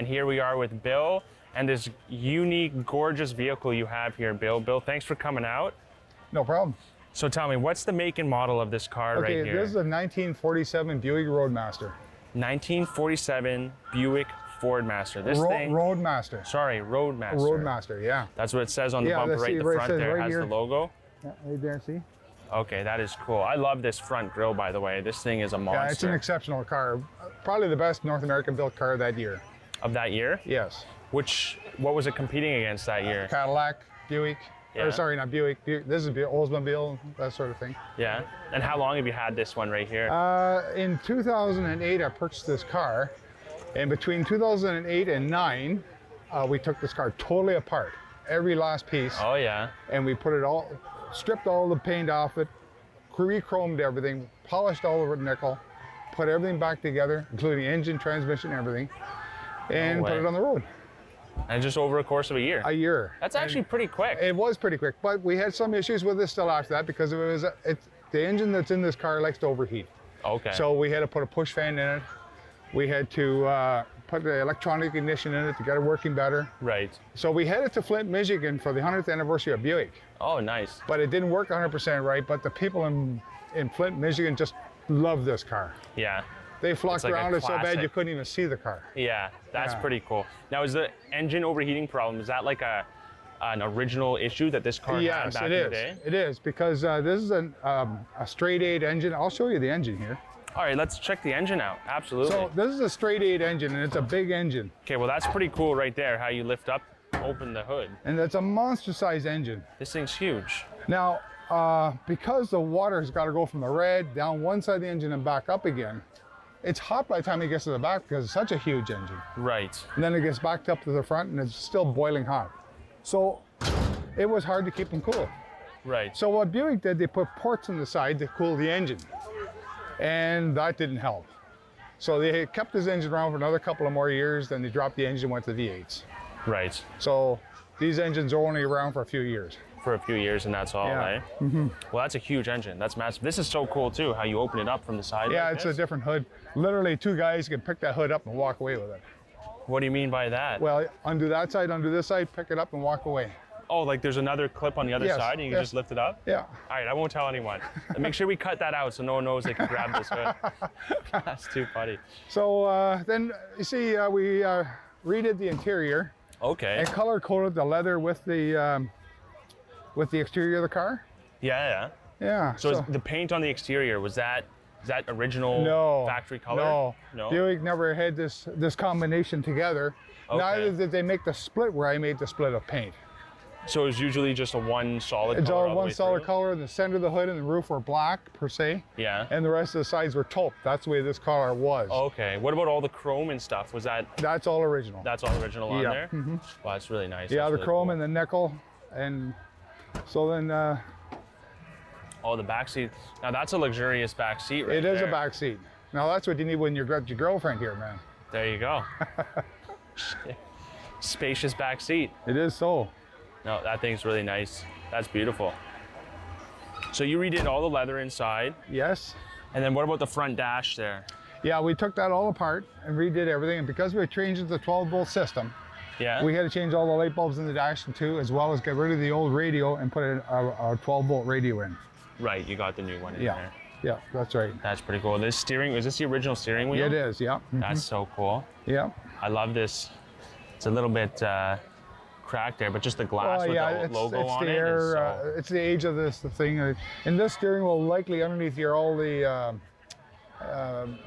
And here we are with Bill and this unique, gorgeous vehicle you have here, Bill. Bill, thanks for coming out. No problem. So tell me, what's the make and model of this car right here? This is a 1947 Buick Roadmaster. 1947 Buick Fordmaster. This thing. Roadmaster. Sorry, Roadmaster. Roadmaster, yeah. That's what it says on the bumper right in the front there. It has the logo. Yeah, right there, see? Okay, that is cool. I love this front grille, by the way. This thing is a monster. Yeah, it's an exceptional car. Probably the best North American built car that year. Of that year? Yes. What was it competing against that year? Cadillac, Buick. Yeah. Or sorry, not Buick. This is Oldsmobile, that sort of thing. Yeah. And how long have you had this one right here? In 2008, I purchased this car. And between 2008 and 9, we took this car totally apart. Every last piece. Oh, yeah. And we put it all, stripped all the paint off it, re-chromed everything, polished all over nickel, put everything back together, including engine, transmission, everything, and put it on the road. And just over a course of a year? A year. That's actually pretty quick. It was pretty quick, but we had some issues with it still after that because the engine that's in this car likes to overheat. Okay. So we had to put a push fan in it. We had to put the electronic ignition in it to get it working better. Right. So we headed to Flint, Michigan for the 100th anniversary of Buick. Oh, nice. But it didn't work 100% right, but the people in Flint, Michigan just love this car. Yeah. They flocked like around it so bad you couldn't even see the car. Yeah, that's pretty cool. Now, is the engine overheating problem, is that like an original issue that this car had back in the day? It is, because this is a straight 8 engine. I'll show you the engine here. All right, let's check the engine out. Absolutely. So this is a straight 8 engine, and it's a big engine. Okay, well, that's pretty cool right there, how you lift up, open the hood. And it's a monster-sized engine. This thing's huge. Now, because the water has got to go from the red down one side of the engine and back up again, it's hot by the time it gets to the back because it's such a huge engine. Right. And then it gets backed up to the front and it's still boiling hot. So it was hard to keep them cool. Right. So what Buick did, they put ports on the side to cool the engine. And that didn't help. So they kept this engine around for another couple of more years, then they dropped the engine and went to V8s. Right. So these engines are only around for a few years. For a few years, and that's all, right? Mm-hmm. Well, that's a huge engine. That's massive. This is so cool, too, how you open it up from the side. Yeah, like it's this. a different hood. Literally, 2 guys can pick that hood up and walk away with it. What do you mean by that? Well, undo that side, undo this side, pick it up and walk away. Oh, like there's another clip on the other side and you can just lift it up? Yeah. All right, I won't tell anyone. Make sure we cut that out so no one knows they can grab this hood. That's too funny. So then, you see, we redid the interior. Okay. And color coded the leather with the exterior of the car. Yeah. Yeah. So the paint on the exterior, is that original factory color? No. Buick never had this combination together. Okay. Neither did they make the split where I made the split of paint. So it was usually just a one solid color? It's all one solid color. The center of the hood and the roof were black, per se. Yeah. And the rest of the sides were taupe. That's the way this car was. Okay. What about all the chrome and stuff? Was that? That's all original. That's all original on there? Mm-hmm. Wow, that's really nice. Yeah, that's the really chrome cool. and the nickel. And so then... oh, the back seat. Now that's a luxurious back seat right there. It is a back seat. Now that's what you need when you've got your girlfriend here, man. There you go. Spacious back seat. It is so. No, that thing's really nice. That's beautiful. So you redid all the leather inside. Yes. And then what about the front dash there? Yeah, we took that all apart and redid everything. And because we changed it to the 12-volt system, we had to change all the light bulbs in the dash too, as well as get rid of the old radio and put a 12-volt radio in. Right, you got the new one in there. Yeah, that's right. That's pretty cool. This steering, is this the original steering wheel? It is, yeah. That's so cool. Yeah. I love this. It's a little bit cracked there, but just the glass with the logo on it is so... it's the age of this thing. And this steering wheel, likely underneath here, all the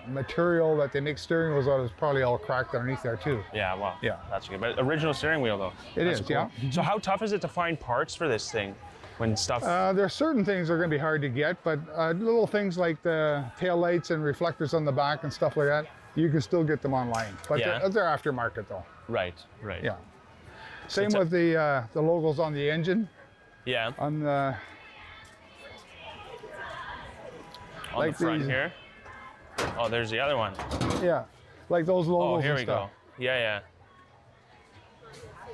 material that they make steering wheels out of is probably all cracked underneath there too. Yeah, well, yeah, that's good. But original steering wheel though. It is, cool. Yeah. So how tough is it to find parts for this thing? When stuff... there's certain things that are going to be hard to get, but little things like the tail lights and reflectors on the back and stuff like that, you can still get them online. But they're aftermarket though. Right. Yeah. Same with the logos on the engine. Yeah. On the front here. Oh, there's the other one. Yeah, like those logos. Oh, here we go. Yeah.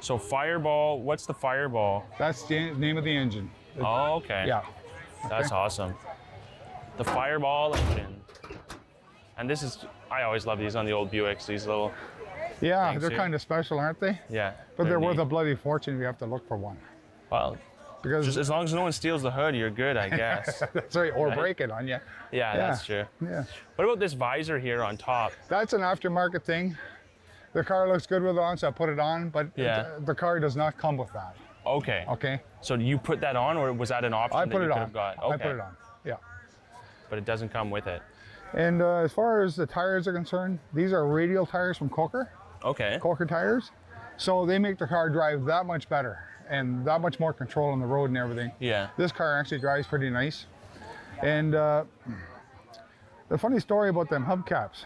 So Fireball, what's the Fireball? That's the name of the engine. Oh, okay. Yeah. That's awesome. The Fireball engine. And this is, I always love these on the old Buicks, these little Yeah, things they're here. kind of special, aren't they? Yeah. But they're worth neat. a bloody fortune if you have to look for one. Well, Because just as long as no one steals the hood, you're good, I guess. that's right, or Right? break it on you. Yeah, that's true. Yeah. What about this visor here on top? That's an aftermarket thing. The car looks good with it on, so I put it on, but the car does not come with that. Okay. Okay? So you put that on, or was that an option I that put you it could on. have got? Okay. I put it on, yeah. But it doesn't come with it. And as far as the tires are concerned, these are radial tires from Coker Okay. tires. So they make the car drive that much better and that much more control on the road and everything. Yeah. This car actually drives pretty nice. And the funny story about them hubcaps,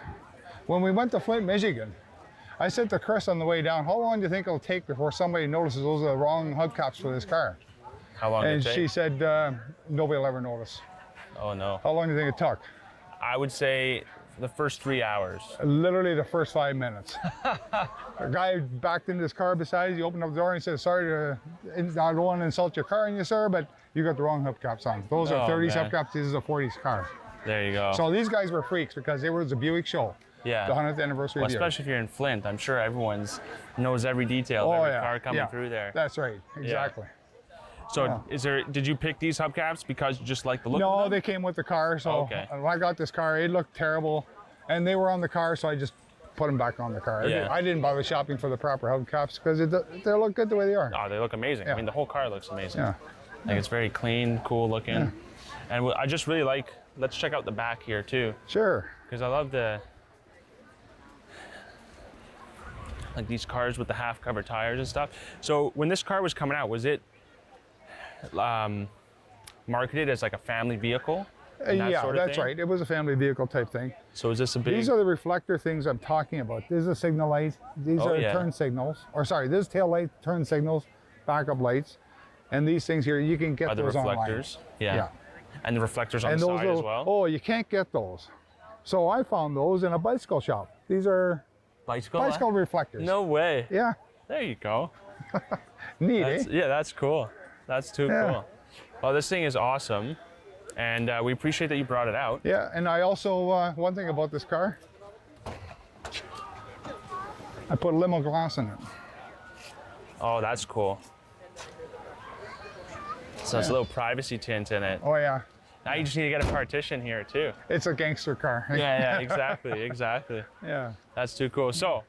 when we went to Flint, Michigan, I said to Chris on the way down, how long do you think it'll take before somebody notices those are the wrong hubcaps for this car? How long And did it she take? said, nobody will ever notice. Oh no. How long do you think it took? I would say the first 3 hours. Literally the first 5 minutes. A guy backed into his car beside us. He opened up the door and he said, sorry, I don't want to insult your car on you, sir, but you got the wrong hubcaps on. Those are Oh, 30s man. hubcaps. This is a 40s car. There you go. So these guys were freaks because they were the Buick show. yeah. The 100th anniversary Well, year. especially if you're in Flint, I'm sure everyone's knows every detail of every car coming through there. That's right. Exactly. So did you pick these hubcaps because you just like the look No, of them? they came with the car. So Okay. when I got this car, it looked terrible. And they were on the car, so I just put them back on the car. Yeah. I didn't bother shopping for the proper hubcaps because they look good the way they are. Oh, they look amazing. I Yeah. mean, the whole car looks amazing. Yeah. Like it's very clean, cool looking. Yeah. And I just really like, let's check out the back here too. Sure. Because I love like these cars with the half cover tires and stuff. So when this car was coming out, was it marketed as like a family vehicle? And that Yeah, sort of that's thing? right. It was a family vehicle type thing. So is this a big, These are the reflector things I'm talking about. This is a signal light. These Oh, are yeah. turn signals. Or sorry, this is tail light, turn signals, backup lights. And these things here, you can get are the those reflectors? Yeah. Yeah. And the reflectors on online. the And those side as little, well? oh, you can't get those. So I found those in a bicycle shop. These are bicycle reflectors. No way. Yeah, There you go. neat, That's, eh? yeah, that's cool. That's too Yeah. cool. Well, this thing is awesome. And we appreciate that you brought it out. Yeah, and I also, one thing about this car, I put limo glass in it. Oh, that's cool. So it's a little privacy tint in it. Oh yeah, Now you just need to get a partition here too. it's a gangster car. Yeah, exactly, exactly. Yeah. That's too cool. So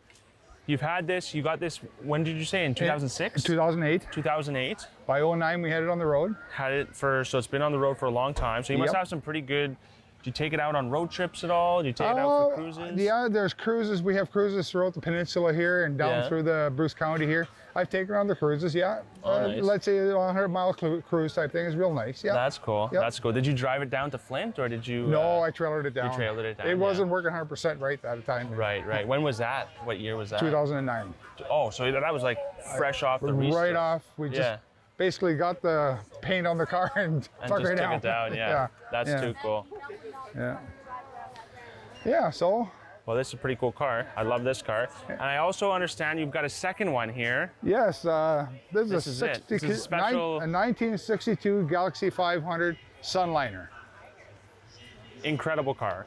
you've had this, you got this, when did you say, in 2006? 2008. 2008? By 2009, we had it on the road. Had it for, so it's been on the road for a long time. So you must Yep. have some pretty good, do you take it out on road trips at all? Do you take it out for cruises? Yeah, there's cruises. We have cruises throughout the peninsula here and down Yeah. through the Bruce County here. I've taken on the cruises, yeah. Oh, nice. Let's say a 100-mile cruise type thing is real nice, yeah. That's cool. Yep. That's cool. Did you drive it down to Flint or did you? No, I trailered it down. trailered it down, It yeah. wasn't working 100% right at the time. Right, right. When was that? What year was that? 2009. Oh, so that was like fresh off the restart. Right off, we just Yeah. basically got the paint on the car and And took just it took down. it down, yeah. That's yeah. too cool. Yeah. Yeah, so, Well, this is a pretty cool car. I love this car. And I also understand you've got a second one here. yes, this This is is a, it. 60, This is special- a 1962 Galaxy 500 Sunliner. Incredible car.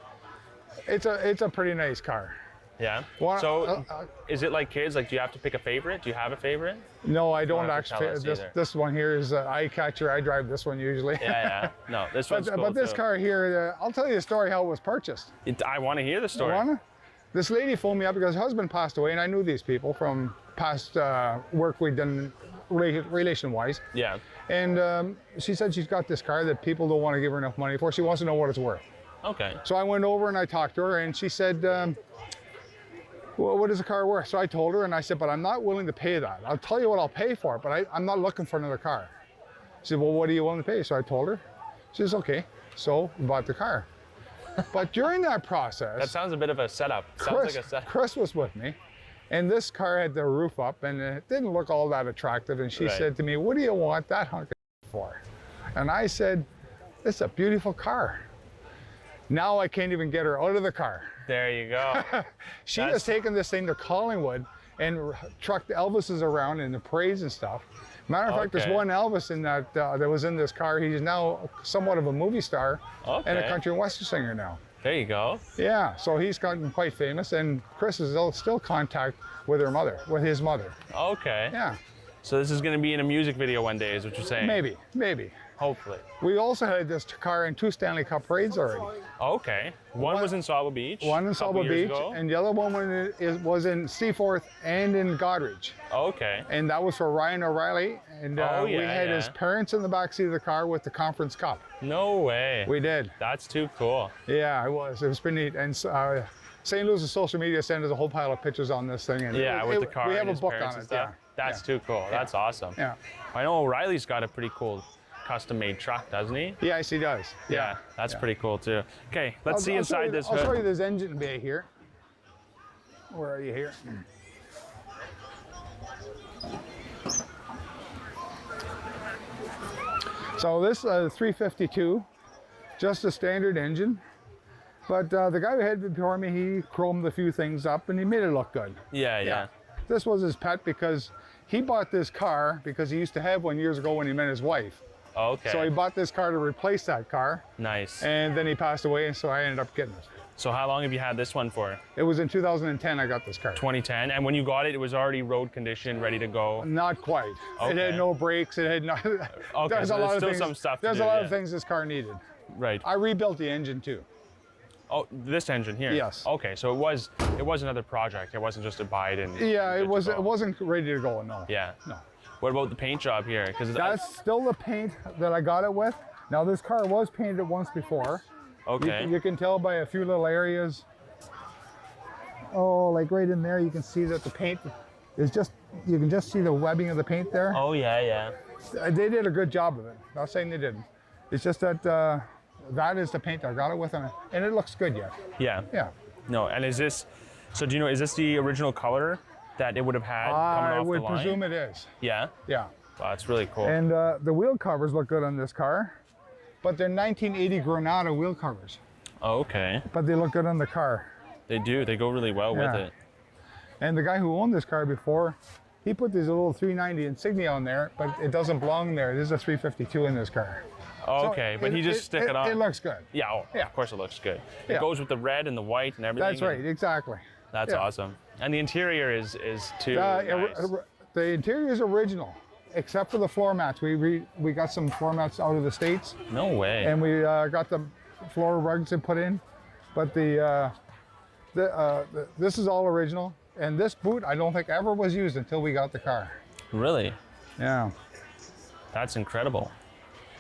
It's a pretty nice car. Yeah. Well, So is it like kids? Like, do you have to pick a favorite? Do you have a favorite? No, I don't have to actually. tell us This, either. this one here is an eye catcher. I drive this one usually. Yeah, yeah. No, this one's cool but this too. car here, I'll tell you the story how it was purchased. I want to hear the story. Wanna? This lady phoned me up because her husband passed away, and I knew these people from past work we'd done relation-wise. Yeah. And she said she's got this car that people don't want to give her enough money for. She wants to know what it's worth. Okay. So I went over and I talked to her, and she said, well, what is the car worth? So I told her, and I said, but I'm not willing to pay that. I'll tell you what I'll pay for it, but I'm not looking for another car. She said, well, what are you willing to pay? So I told her. She says, okay. So we bought the car. But during that process, That sounds a bit of a setup. Sounds like a setup. Chris was with me, and this car had the roof up, and it didn't look all that attractive. And she Right. said to me, what do you want that hunk of for? And I said, it's a beautiful car. Now I can't even get her out of the car. There you go. She That's- has taken this thing to Collingwood and trucked Elvises around in the parades and stuff. Matter of fact, there's Okay. one Elvis in that was in this car. He's now somewhat of a movie star and a Okay. country and western singer now. There you go. Yeah, so he's gotten quite famous, and Chris is still contact with his mother. Okay. Yeah. So this is going to be in a music video one day, is what you're saying? Maybe. Hopefully. We also had this car in 2 Stanley Cup parades already. Okay. One was in Sauble Beach. One in Sauble Beach, and the other one was in Seaforth and in Goderich. Okay. And that was for Ryan O'Reilly, and we had his parents in the backseat of the car with the conference cup. No way. We did. That's too cool. Yeah, it was. It was pretty neat. And St. Louis' social media sent us a whole pile of pictures on this thing. And with the car. We have and a his book parents on and it. stuff. Yeah. That's too cool. That's awesome. Yeah. I know O'Reilly's got a pretty cool custom-made truck, doesn't he? Yes, he does. Yeah, that's pretty cool too. Okay, let's see inside this hood. I'll show you this engine bay here. Where are you here? So this 352, just a standard engine. But the guy who had before me, he chromed a few things up and he made it look good. Yeah. This was his pet because he bought this car because he used to have one years ago when he met his wife. Okay. So he bought this car to replace that car. Nice. And then he passed away, and so I ended up getting it. So how long have you had this one for? It was in 2010 I got this car. 2010, and when you got it, it was already road conditioned, ready to go? Not quite. Okay. It had no brakes, it had no... Okay, there's so a lot there's of still things, some stuff to There's do, a lot yeah. of things this car needed. Right. I rebuilt the engine too. Oh, this engine here? Yes. Okay, so it was another project. It wasn't just a buy it and... Yeah, it wasn't ready to go, no. Yeah. No. What about the paint job here? Because That's still the paint that I got it with. Now this car was painted once before. Okay. You can tell by a few little areas. Oh, like right in there, you can see that the paint is you can just see the webbing of the paint there. Oh, yeah. They did a good job of it. Not saying they didn't. It's just that that is the paint I got it with, and it looks good yet. Yeah. Yeah. No, and is this the original color that it would have had coming off the line? I would presume it is. Yeah? Yeah. Wow, that's really cool. And the wheel covers look good on this car, but they're 1980 Granada wheel covers. Oh, okay. But they look good on the car. They do. They go really well with it. And the guy who owned this car before, he put this little 390 insignia on there, but it doesn't belong there. There's a 352 in this car. Oh, okay, but he just stick it on. It looks good. Yeah, Yeah. Of course it looks good. It Yeah. goes with the red and the white and everything. That's right, exactly. That's Yeah. awesome. And the interior is too The nice. the interior is original, except for the floor mats. We got some floor mats out of the States, No way. and we got the floor rugs to put in. But this is all original. And this boot, I don't think ever was used until we got the car. Really? Yeah. That's incredible.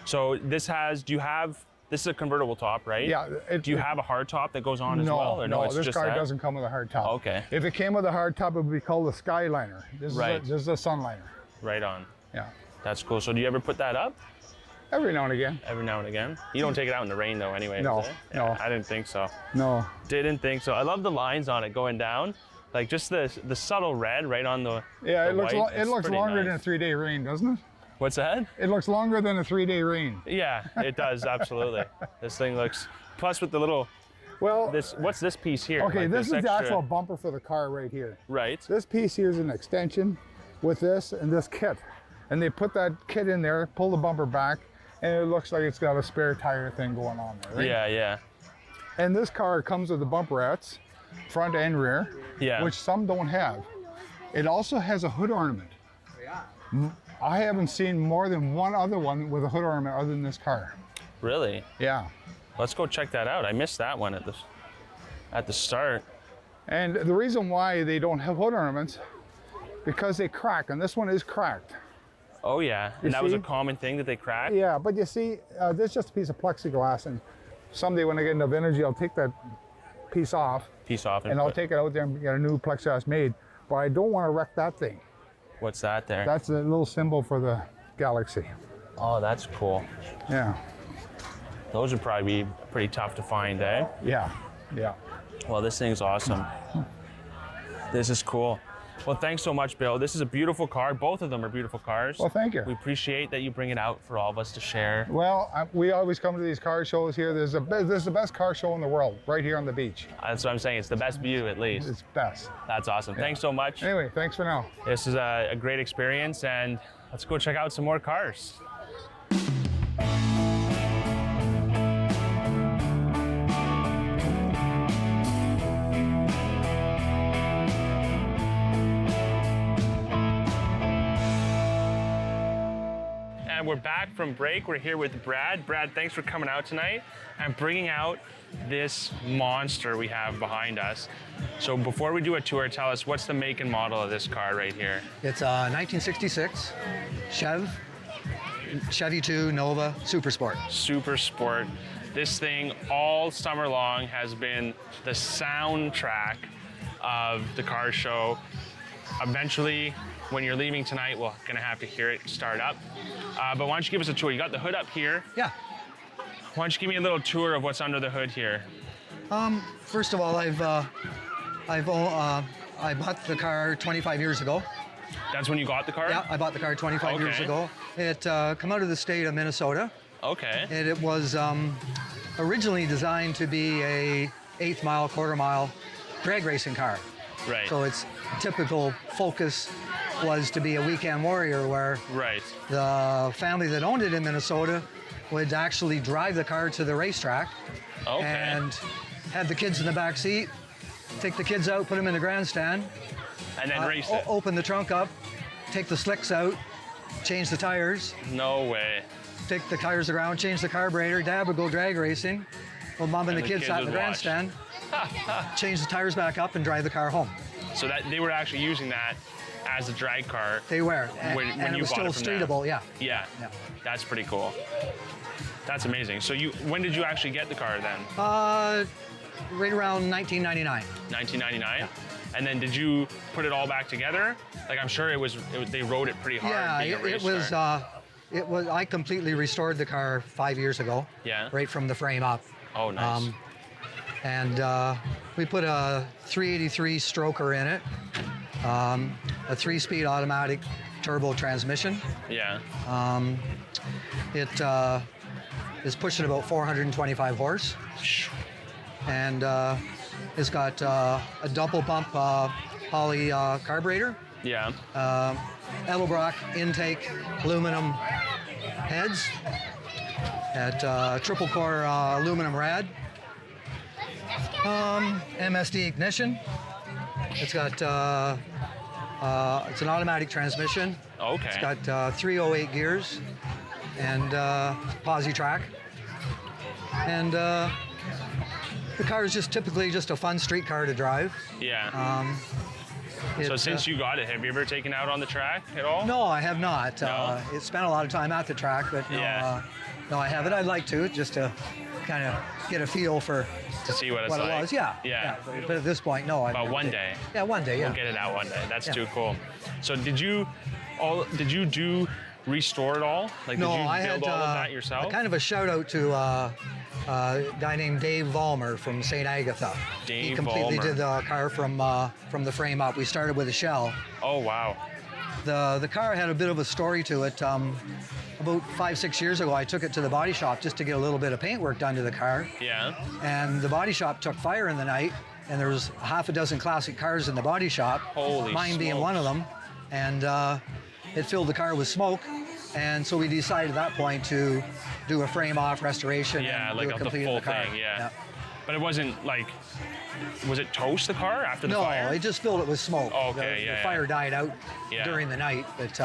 So this is a convertible top, right? Yeah. Do you have a hard top that goes on as well? Or no, it's this just car that? doesn't come with a hard top. Okay. If it came with a hard top, it would be called a Skyliner. This Right. is a Sunliner. Right on. Yeah. That's cool. So do you ever put that up? Every now and again. Every now and again? You don't take it out in the rain though anyway, No, is it? no. Yeah, I didn't think so. No. Didn't think so. I love the lines on it going down. Like just the subtle red right on the Yeah, the white. it looks pretty longer nice. than a 3-day rain, doesn't it? What's that? It looks longer than a 3-day rain. Yeah, it does, absolutely. This thing looks, plus with the little, Well, what's this piece here? okay, Like this is the extra- actual bumper for the car right here. Right. This piece here is an extension with this and this kit. And they put that kit in there, pull the bumper back, and it looks like it's got a spare tire thing going on there, right? Yeah. And this car comes with the bumperettes, front and rear, Yeah. which some don't have. It also has a hood ornament. I haven't seen more than one other one with a hood ornament other than this car. Really? Yeah. Let's go check that out. I missed that one at the start. And the reason why they don't have hood ornaments, because they crack, and this one is cracked. Oh yeah, You and that was a see? common thing that they cracked? Yeah, but you see, this is just a piece of plexiglass, and someday when I get enough energy, I'll take that piece off, Piece off and I'll take it out there and get a new plexiglass made. But I don't want to wreck that thing. What's that there? That's a little symbol for the galaxy. Oh, that's cool. Yeah, Those would probably be pretty tough to find, eh? yeah. Well, this thing's awesome. This is cool. Well, thanks so much, Bill. This is a beautiful car. Both of them are beautiful cars. Well, thank you. We appreciate that you bring it out for all of us to share. Well, we always come to these car shows here. This is the best car show in the world, right here on the beach. That's what I'm saying. It's the best view, at least. It's best. That's awesome. Thanks so much. Anyway, thanks for now. This is a great experience, and let's go check out some more cars. And we're back from break. We're here with Brad. Brad, thanks for coming out tonight and bringing out this monster we have behind us. So before we do a tour, tell us what's the make and model of this car right here? It's a 1966 Chevy 2 Nova Super Sport. Super Sport. This thing all summer long has been the soundtrack of the car show. Eventually, when you're leaving tonight, we're gonna have to hear it start up. But why don't you give us a tour? You got the hood up here. Yeah. Why don't you give me a little tour of what's under the hood here? First of all, I bought the car 25 years ago. That's when you got the car? Yeah, I bought the car 25 years ago. It come out of the state of Minnesota. Okay. And it was originally designed to be a 1/8 mile, 1/4 mile drag racing car. Right. So its typical focus was to be a weekend warrior, where the family that owned it in Minnesota would actually drive the car to the racetrack and have the kids in the back seat, take the kids out, put them in the grandstand, and then race it. Open the trunk up, take the slicks out, change the tires. No way. Take the tires around, change the carburetor. Dad would go drag racing. Well, Mom and the kids sat in the grandstand, change the tires back up, and drive the car home. So that they were actually using that as a drag car. They were, when and you it was bought still it from streetable. them. Yeah. That's pretty cool. That's amazing. So when did you actually get the car then? Right around 1999. 1999. Yeah. And then did you put it all back together? Like, I'm sure they rode it pretty hard. Yeah, it was. I completely restored the car 5 years ago. Yeah. Right from the frame up. Oh, nice. And we put a 383 stroker in it, a 3-speed automatic turbo transmission. Yeah. It is pushing about 425 horse. And it's got a double pump poly carburetor. Yeah. Edelbrock intake aluminum heads at triple core aluminum rad. MSD ignition. It's got it's an automatic transmission. Okay. It's got 308 gears and posi track. And the car is just typically just a fun street car to drive. Yeah. So since you got it, have you ever taken out on the track at all? No, I have not. No? It spent a lot of time at the track, but no, no, I haven't. I'd like to, just to kind of get a feel for to see what it's like. It was. Yeah. But at this point, no. But one day. Yeah, one day. Yeah. We'll get it out one day. That's too cool. So did you restore it all? Like, no, did you I build had all of that yourself? kind of a shout out to a guy named Dave Vollmer from St. Agatha. He completely did the car from the frame up. We started with a shell. Oh wow. The car had a bit of a story to it. About 5-6 years ago, I took it to the body shop just to get a little bit of paint work done to the car. Yeah. And the body shop took fire in the night, and there was half a dozen classic cars in the body shop. Holy mine being one of them. And it filled the car with smoke. And so we decided at that point to do a frame-off restoration and like do a complete the full of the car. thing, yeah. But it wasn't like, was it toast the car after the fire? No, it just filled it with smoke. Oh, okay, the fire died out during the night, but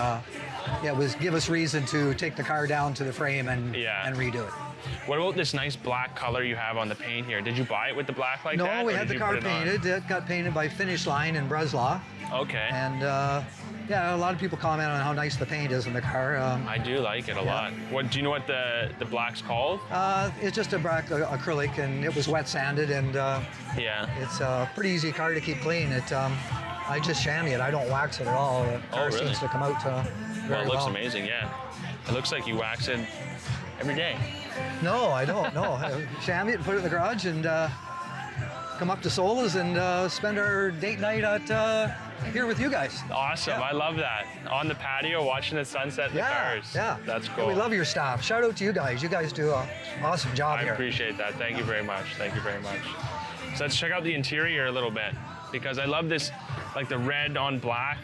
it was give us reason to take the car down to the frame and redo it. What about this nice black color you have on the paint here? Did you buy it with the black like that? No, we had the car painted. It got painted by Finish Line in Breslau. Okay. And yeah, a lot of people comment on how nice the paint is in the car. I do like it a lot. What do you know what the black's called? It's just a black acrylic, and it was wet sanded, and it's a pretty easy car to keep clean. I just chamois it. I don't wax it at all. The car seems to come out very well. It looks amazing. Yeah, it looks like you wax it every day. No, I don't. No, chamois it, put it in the garage, and come up to Sauble's and spend our date night at here with you guys. Awesome. I love that. On the patio, watching the sunset in the cars. Yeah. That's cool. We love your staff. Shout out to you guys. You guys do an awesome job here. I appreciate that. Thank you very much. Thank you very much. So let's check out the interior a little bit, because I love this, like the red on black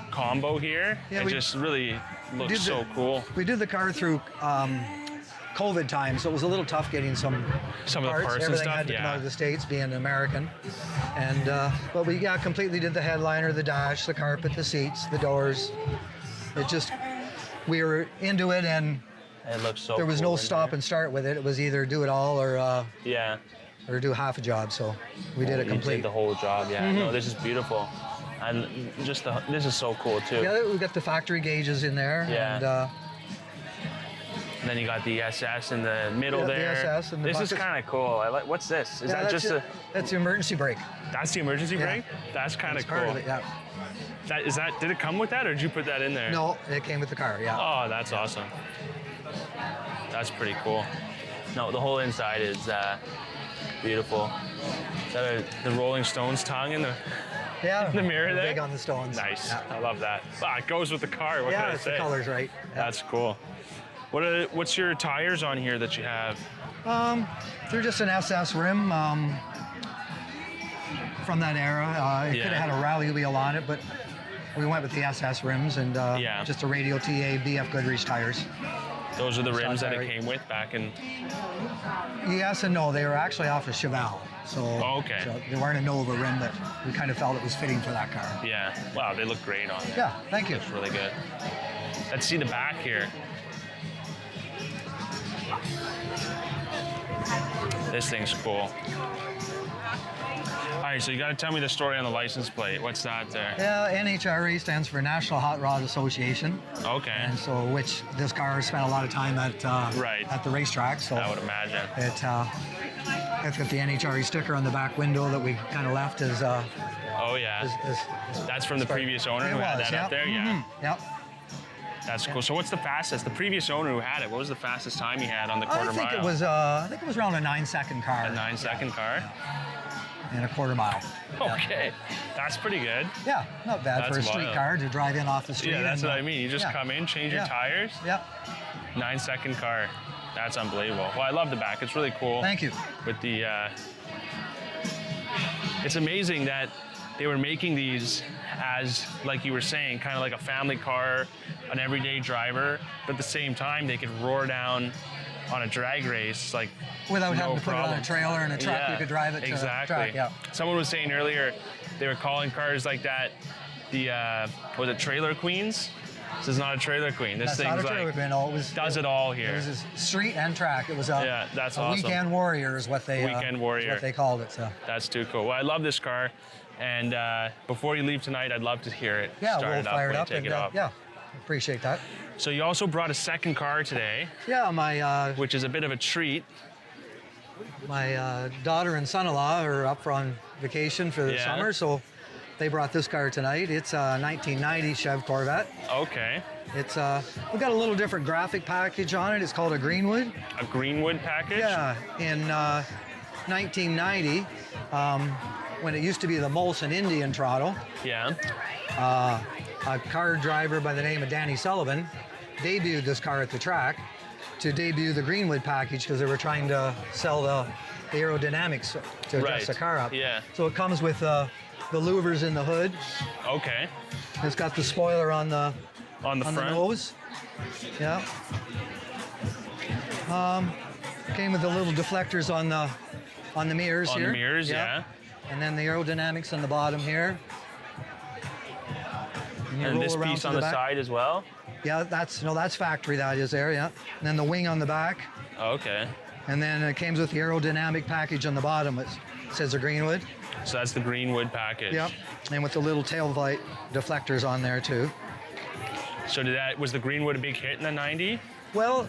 combo here. Yeah, it just really looks so cool. We did the car through COVID time, so it was a little tough getting some of the parts and Everything stuff. had to come out of the States, being an American. And but we completely did the headliner, the dash, the carpet, the seats, the doors. It just we were into it, and it looks so there was cool no stop and start with it. It was either do it all or do half a job. So we did it complete. You did the whole job. Yeah. No, this is beautiful, and this is so cool too. Yeah, we got the factory gauges in there. Yeah. And then you got the SS in the middle there. The SS and the this buckets. is kind of cool. I like. What's this? Is that just That's the emergency brake. That's the emergency brake. That's kind of cool. Part of it, yeah. Did it come with that, or did you put that in there? No, it came with the car. Yeah. Oh, that's awesome. That's pretty cool. No, the whole inside is beautiful. Is that the Rolling Stones tongue in the mirror there? Big on the Stones. Nice. Yeah. I love that. It goes with the car. What can I say? The color's right. Yeah. That's cool. What's your tires on here that you have? They're just an SS rim from that era. It could have had a rally wheel on it, but we went with the SS rims and just a radial TA BF Goodrich tires. Those are the rims that it came with back in... Yes and no. They were actually off of Chevelle. So, so they weren't a Nova rim, but we kind of felt it was fitting for that car. Yeah. Wow, they look great on there. Yeah, thank you. It's really good. Let's see the back here. This thing's cool. All right, so you got to tell me the story on the license plate. What's that there? Yeah, NHRA stands for National Hot Rod Association. Okay. And so, which this car spent a lot of time at the racetrack. So I would imagine. It's got the NHRA sticker on the back window that we kind of left as. Oh yeah. That's from the previous owner who had that up there. Yeah. Yep. That's cool. So what's the fastest? The previous owner who had it, what was the fastest time he had on the quarter mile? I think it was around a 9-second car. A 9-second car? In a quarter mile. Okay. That's pretty good. Yeah, not bad for a street car to drive in off the street. Yeah, that's what I mean. You just come in, change your tires. Yeah. 9-second car. That's unbelievable. Well, I love the back. It's really cool. Thank you. With the, it's amazing that they were making these as, like you were saying, kind of like a family car, an everyday driver, but at the same time they could roar down on a drag race without having to put it on a trailer and a truck. You could drive it to the track. Yeah. Someone was saying earlier they were calling cars like that the was it trailer queens? This is not a trailer queen. This thing's does it all here. It was a street and track. It was a that's awesome. Weekend warrior is what they what they called it. So that's too cool. Well, I love this car, and before you leave tonight, I'd love to hear it. Yeah, we'll fire it up and appreciate that. So you also brought a second car today. Yeah, my which is a bit of a treat. My daughter and son-in-law are up on vacation for the summer, so they brought this car tonight. It's a 1990 Chev Corvette. Okay. It's we've got a little different graphic package on it. It's called a Greenwood. A Greenwood package? Yeah. In 1990, when it used to be the Molson Indian Throttle. Yeah. A car driver by the name of Danny Sullivan debuted this car at the track to debut the Greenwood package because they were trying to sell the aerodynamics to dress the car up. Yeah. So it comes with the louvers in the hood. Okay. It's got the spoiler on the front. The nose. Yeah. Came with the little deflectors on the mirrors here. On the mirrors, yeah. And then the aerodynamics on the bottom here. And this piece on the side as well? Yeah, that's factory, that is there, yeah. And then the wing on the back. Okay. And then it comes with the aerodynamic package on the bottom. It says the Greenwood. So that's the Greenwood package. Yep. And with the little tail light deflectors on there too. So was the Greenwood a big hit in the 90? Well,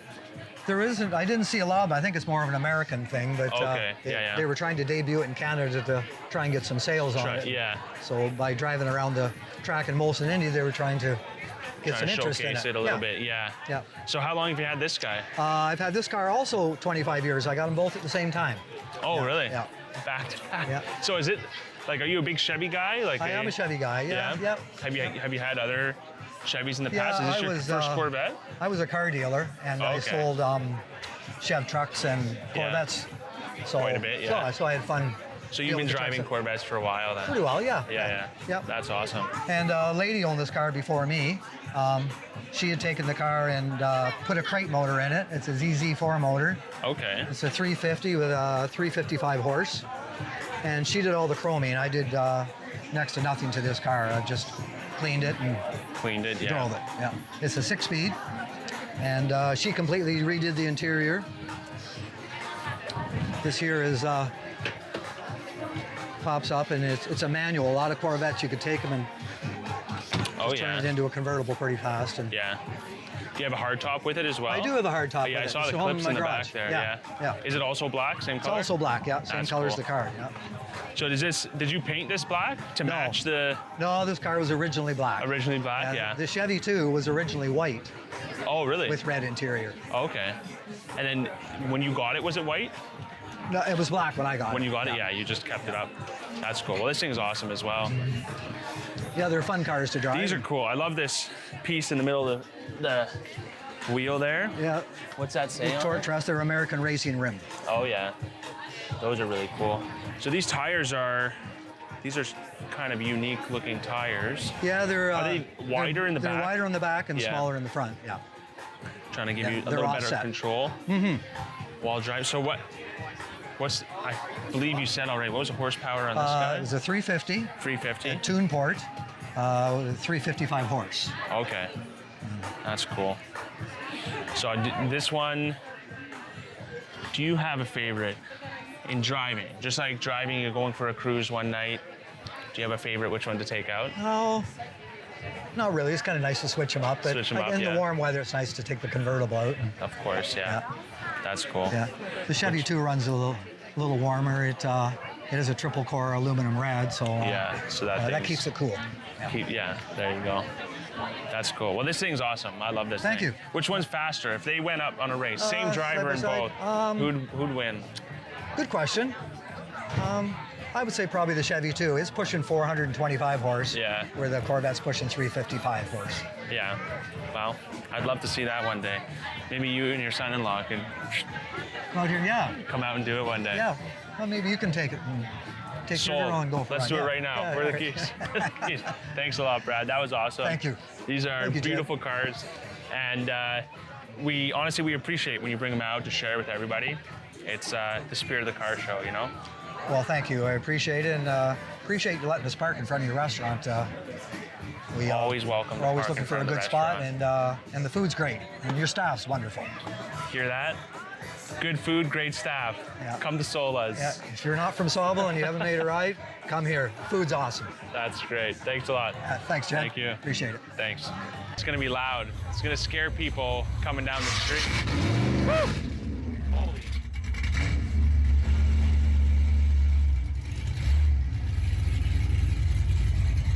I didn't see a lot, but I think it's more of an American thing. But they were trying to debut it in Canada to try and get some sales on it. Yeah. So by driving around the track in Molson, India, they were trying to get some interest in it. Showcase it a little bit, yeah. So how long have you had this guy? I've had this car also 25 years. I got them both at the same time. Oh, really? Yeah. Back to back. Yeah. So is it, are you a big Chevy guy? I am a Chevy guy, yeah. Have you had other Chevys in the past? Is this your first Corvette? I was a car dealer, and I sold Chev trucks and Corvettes. So, quite a bit, yeah. So I had fun. So you've been driving Corvettes for a while then? Pretty well, yeah. Yeah. That's awesome. And a lady owned this car before me. She had taken the car and put a crate motor in it. It's a ZZ4 motor. Okay. It's a 350 with a 355 horse. And she did all the chroming. I did next to nothing to this car. I just cleaned it and yeah. drove it. Yeah, it's a 6-speed, and she completely redid the interior. This here is pops up, and it's a manual. A lot of Corvettes, you could take them and turn it into a convertible pretty fast. And yeah. Do you have a hardtop with it as well? I do have a hardtop. Yeah, with I saw it. the clips in the back there. Yeah. Is it also black? Same color? It's also black. Yeah, same That's color as cool. the car. Yeah. So did you paint this black to match the? No, this car was originally black. Originally black, yeah. The Chevy 2 was originally white. Oh, really? With red interior. Okay. And then when you got it, was it white? No, it was black when I got it. When you got it, yeah, you just kept it up. That's cool. Well, this thing's awesome as well. Yeah, they're fun cars to drive. These are cool. I love this piece in the middle of the wheel there. Yeah. What's that say? Torque truss, they're American racing rim. Oh, yeah. Those are really cool. So these tires are kind of unique looking tires. Yeah, are they wider in the back? They're wider in the back and smaller in the front, yeah. Trying to give you a little better control while driving. So I believe you said already, what was the horsepower on this guy? It was a 350. 350? A tune port, 355 horse. Okay, that's cool. So this one, do you have a favorite in driving? Just like driving, you're going for a cruise one night, do you have a favorite which one to take out? No, not really. It's kind of nice to switch them up. But in the warm weather, it's nice to take the convertible out. Of course, yeah. That's cool. Yeah, the Chevy 2 runs a little warmer. It is a triple core aluminum red, so so that keeps it cool. Yeah, there you go. That's cool. Well, this thing's awesome. I love this Thank thing. you. Which one's faster? If they went up on a race, same driver in both, who'd win? Good question. I would say probably the Chevy 2. It's pushing 425 horse. Yeah. Where the Corvette's pushing 355 horse. Yeah. Well, I'd love to see that one day. Maybe you and your son-in-law can come out and do it one day. Yeah. Well, maybe you can take it and take your own go for it. Let's do it right now. Where are the keys? Thanks a lot, Brad. That was awesome. Thank you. These are beautiful cars, and we appreciate when you bring them out to share with everybody. It's the spirit of the car show, you know. Well, thank you. I appreciate it, and appreciate you letting us park in front of your restaurant. We always welcome. We're always looking for a good spot, and the food's great, and your staff's wonderful. Hear that? Good food, great staff. Yeah. Come to Sola's. Yeah. If you're not from Sauble and you haven't made it right, come here. Food's awesome. That's great. Thanks a lot. Thanks, Jed. Thank you. Appreciate it. Thanks. It's gonna be loud. It's gonna scare people coming down the street. Woo! Holy.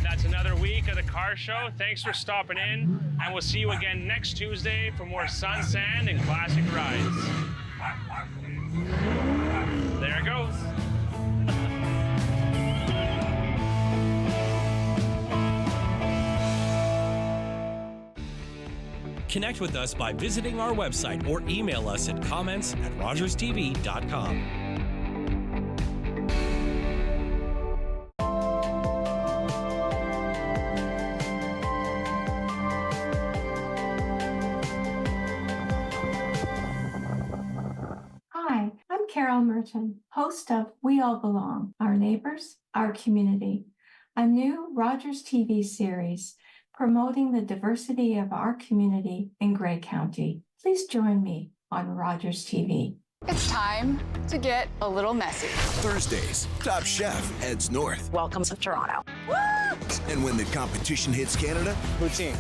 That's another week of the car show. Thanks for stopping in, and we'll see you again next Tuesday for more sun, sand, and classic rides. There it goes. Connect with us by visiting our website or email us at comments@rogerstv.com. Hi, I'm Carol Merton, host of We All Belong, Our Neighbors, Our Community, a new Rogers TV series promoting the diversity of our community in Grey County. Please join me on Rogers TV. It's time to get a little messy. Thursdays, Top Chef heads north. Welcome to Toronto. And when the competition hits Canada, Poutine.